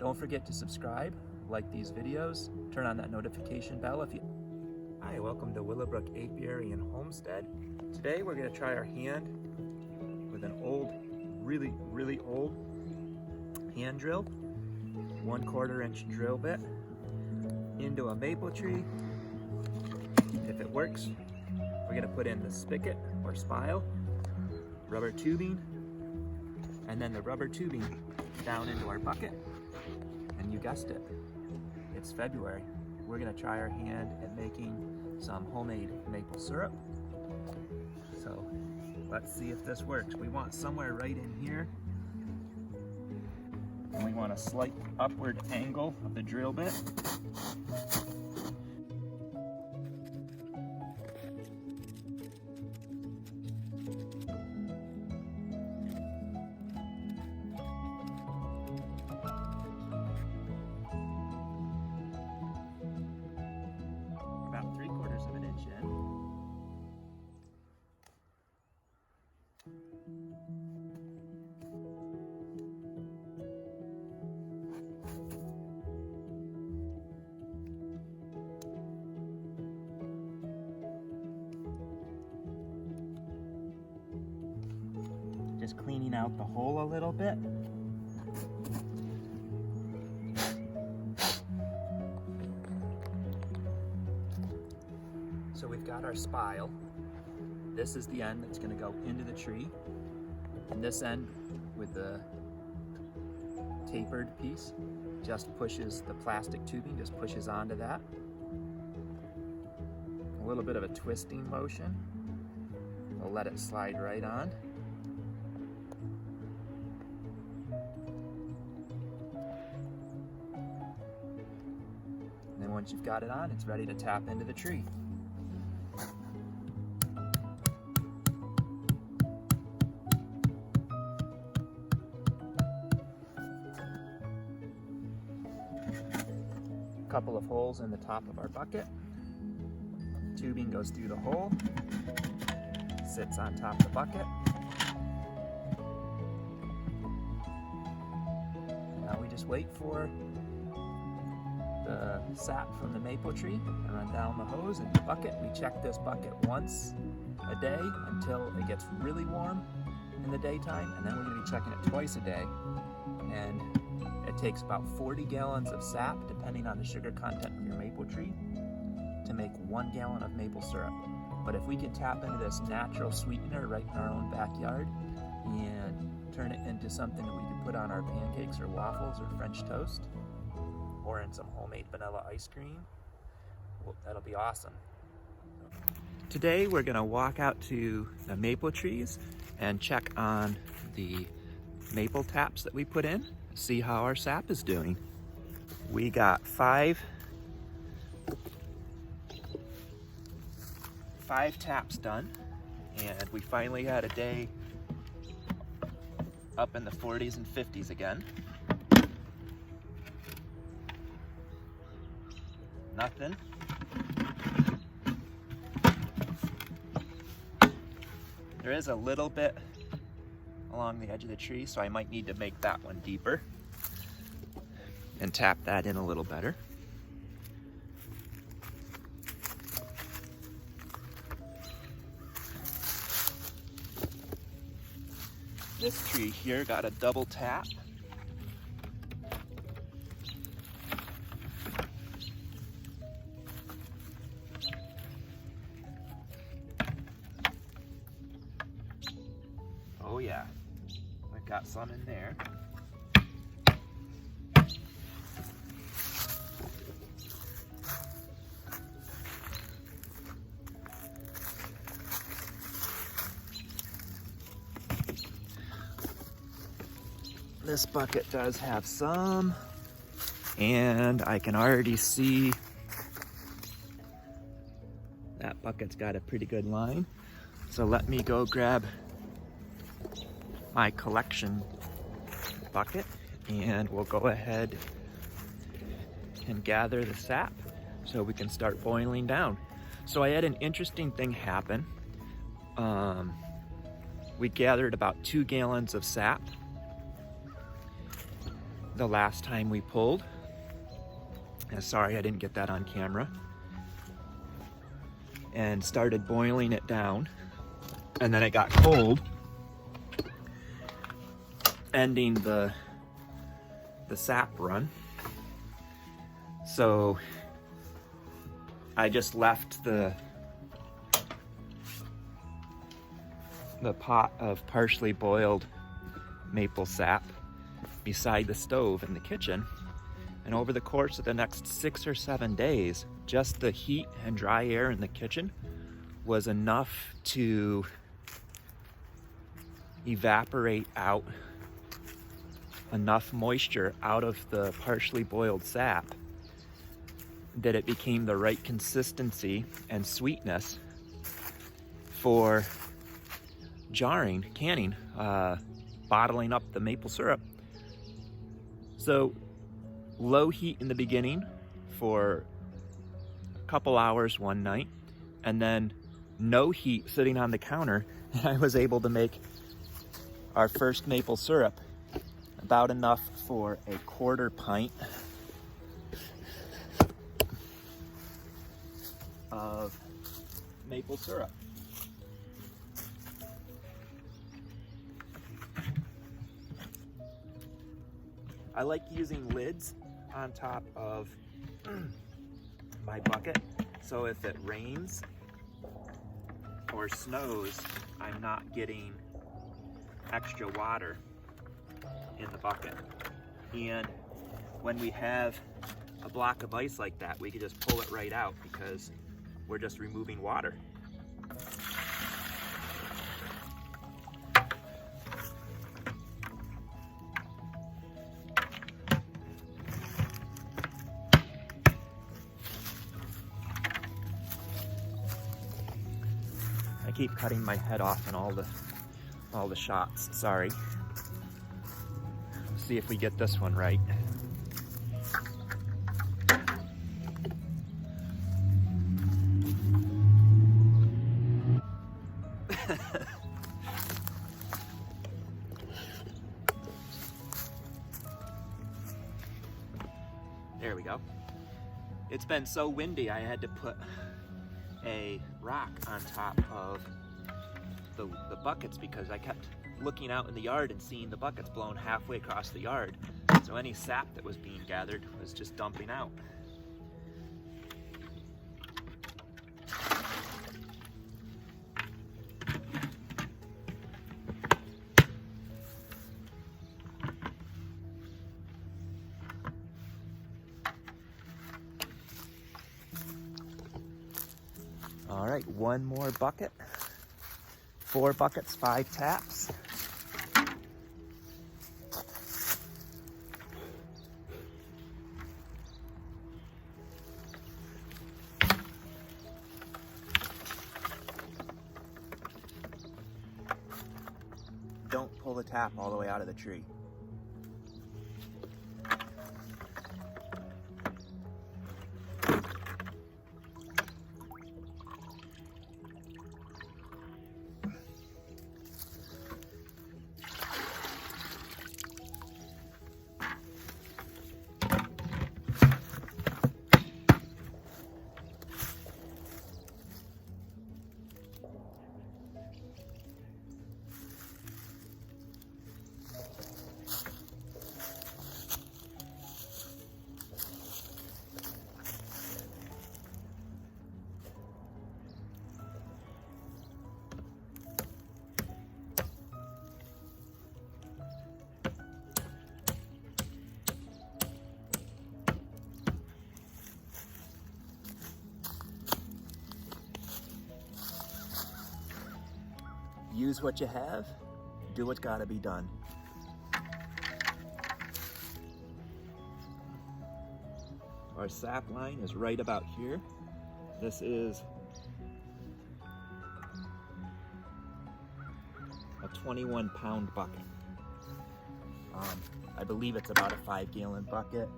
Don't forget to subscribe, like these videos, turn on that notification bell if you... Hi, welcome to Willowbrook Apiary and Homestead. Today we're going to try our hand with an old, really old hand drill, 1/4 inch drill bit into a maple tree. If it works, we're going to put in the spigot or spile, rubber tubing, and then the rubber tubing down into our bucket. And you guessed it, it's February. We're going to try our hand at making some homemade maple syrup. So let's see if this works. We want somewhere right in here, and we want a slight upward angle of the drill bit. About 3/4 of an inch in. Just cleaning out the hole a little bit. So we've got our spile. This is the end that's going to go into the tree. And this end with the tapered piece just pushes the plastic tubing, just pushes onto that. A little bit of a twisting motion. We'll let it slide right on. And then once you've got it on, it's ready to tap into the tree. Couple of holes in the top of our bucket. Tubing goes through the hole, sits on top of the bucket. Now we just wait for the sap from the maple tree and run down the hose into the bucket. We check this bucket once a day until it gets really warm in the daytime, and then we're going to be checking it twice a day. And it takes about 40 gallons of sap, depending on the sugar content of your maple tree, to make 1 gallon of maple syrup. But if we can tap into this natural sweetener right in our own backyard and turn it into something that we can put on our pancakes or waffles or French toast, or in some homemade vanilla ice cream, well, that'll be awesome. Today we're going to walk out to the maple trees and check on the maple taps that we put in, see how our sap is doing. We got five taps done, and we finally had a day up in the 40s and 50s again. Nothing. There is a little bit along the edge of the tree, so I might need to make that one deeper and tap that in a little better. This tree here got a double tap. Oh yeah, we've got some in there. This bucket does have some, and I can already see that bucket's got a pretty good line. So let me go grab my collection bucket and we'll go ahead and gather the sap so we can start boiling down. So I had an interesting thing happen. We gathered about 2 gallons of sap, the last time we pulled. Sorry, I didn't get that on camera. And started boiling it down. And then it got cold, ending the sap run. So I just left the pot of partially boiled maple sap beside the stove in the kitchen. And over the course of the next 6 or 7 days, just the heat and dry air in the kitchen was enough to evaporate out enough moisture out of the partially boiled sap that it became the right consistency and sweetness for jarring, canning, bottling up the maple syrup. So low heat in the beginning for a couple hours one night, and then no heat sitting on the counter, and I was able to make our first maple syrup, about enough for a 1/4 pint of maple syrup. I like using lids on top of my bucket, so if it rains or snows, I'm not getting extra water in the bucket. And when we have a block of ice like that, we can just pull it right out because we're just removing water. I keep cutting my head off in all the shots, sorry. Let's see if we get this one right. There we go. It's been so windy, I had to put a rock on top of the buckets because I kept looking out in the yard and seeing the buckets blown halfway across the yard. So any sap that was being gathered was just dumping out. All right, one more bucket. 4 buckets, 5 taps. Don't pull the tap all the way out of the tree. Use what you have, do what's gotta be done. Our sap line is right about here. This is a 21-pound bucket. I believe it's about a 5-gallon bucket.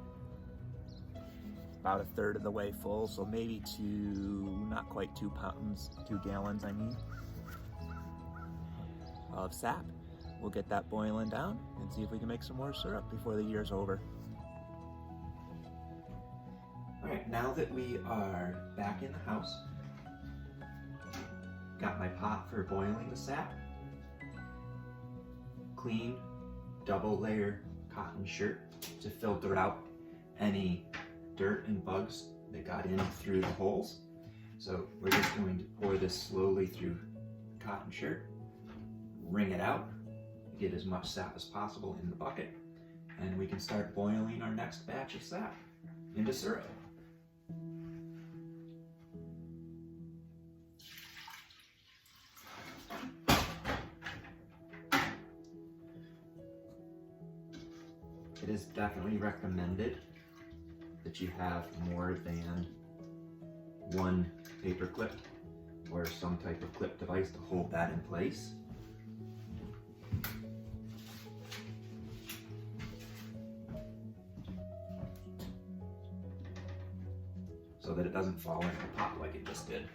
About 1/3 of the way full, so maybe not quite 2 pounds, 2 gallons I mean, of sap. we'll get that boiling down and see if we can make some more syrup before the year's over. All right, now that we are back in the house, got my pot for boiling the sap, clean double layer cotton shirt to filter out any dirt and bugs that got in through the holes. So we're just going to pour this slowly through the cotton shirt, wring it out, get as much sap as possible in the bucket, and we can start boiling our next batch of sap into syrup. It is definitely recommended that you have more than one paper clip or some type of clip device to hold that in place. So that it doesn't fall into the pot like it just did.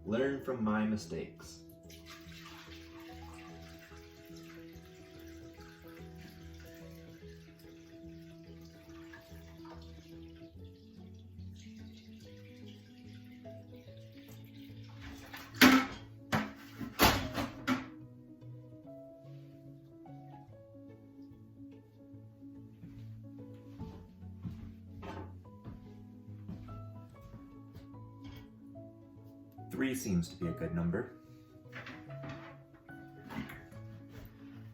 Learn from my mistakes. Three seems to be a good number.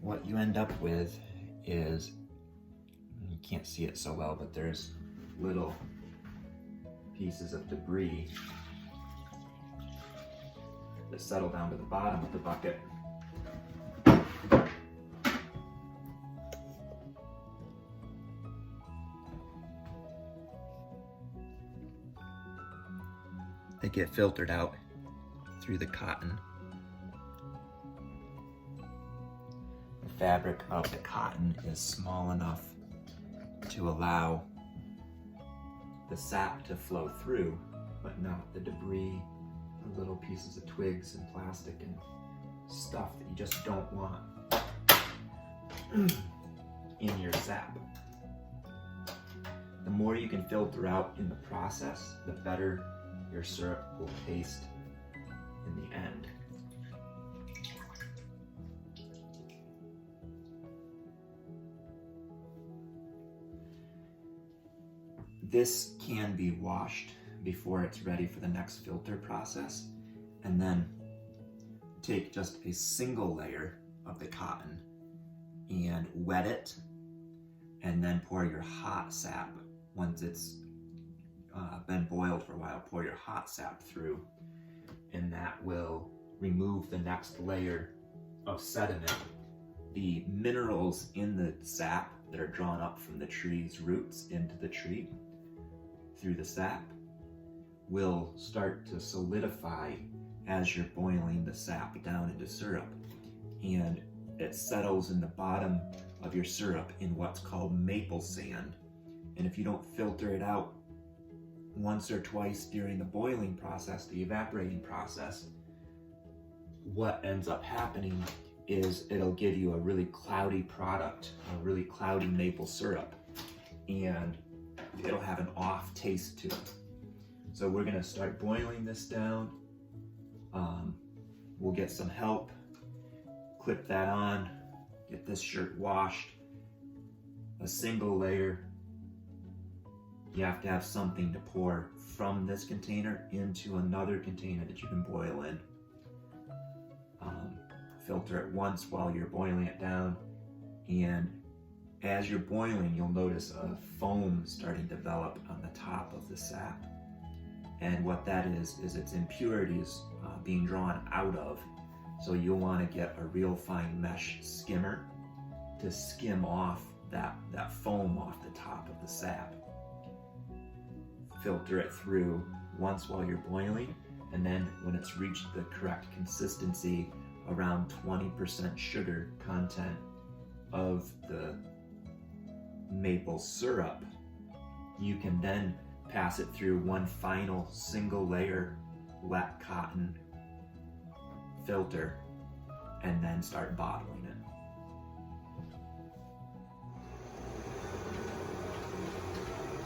What you end up with is, you can't see it so well, but there's little pieces of debris that settle down to the bottom of the bucket. They get filtered out through the cotton. The fabric of the cotton is small enough to allow the sap to flow through, but not the debris, the little pieces of twigs and plastic and stuff that you just don't want in your sap. The more you can filter out in the process, the better your syrup will taste in the end. This can be washed before it's ready for the next filter process, and then take just a single layer of the cotton and wet it, and then pour your hot sap. Once it's been boiled for a while, pour your hot sap through, and that will remove the next layer of sediment. The minerals in the sap that are drawn up from the tree's roots into the tree through the sap will start to solidify as you're boiling the sap down into syrup, and it settles in the bottom of your syrup in what's called maple sand. And if you don't filter it out once or twice during the boiling process, the evaporating process, what ends up happening is it'll give you a really cloudy product, a really cloudy maple syrup, and it'll have an off taste to it. So we're gonna start boiling this down. We'll get some help, clip that on, get this shirt washed, a single layer. You have to have something to pour from this container into another container that you can boil in. Filter it once while you're boiling it down, and as you're boiling, you'll notice a foam starting to develop on the top of the sap. And what that is its impurities being drawn out of. So you'll want to get a real fine mesh skimmer to skim off that foam off the top of the sap. Filter it through once while you're boiling, and then when it's reached the correct consistency, around 20% sugar content of the maple syrup, you can then pass it through one final single layer wet cotton filter, and then start bottling it.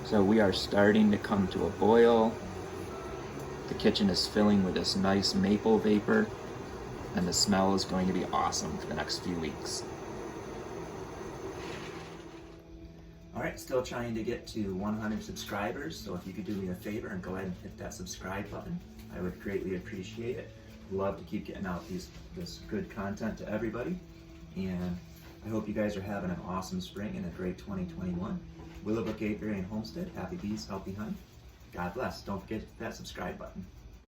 So we are starting to come to a boil. The kitchen is filling with this nice maple vapor, and the smell is going to be awesome for the next few weeks. All right, still trying to get to 100 subscribers, so if you could do me a favor and go ahead and hit that subscribe button, I would greatly appreciate it. Love to keep getting out this good content to everybody, and I hope you guys are having an awesome spring and a great 2021. Willow, Brook, Apiary, and Homestead. Happy bees, healthy honey. God bless. Don't forget that subscribe button.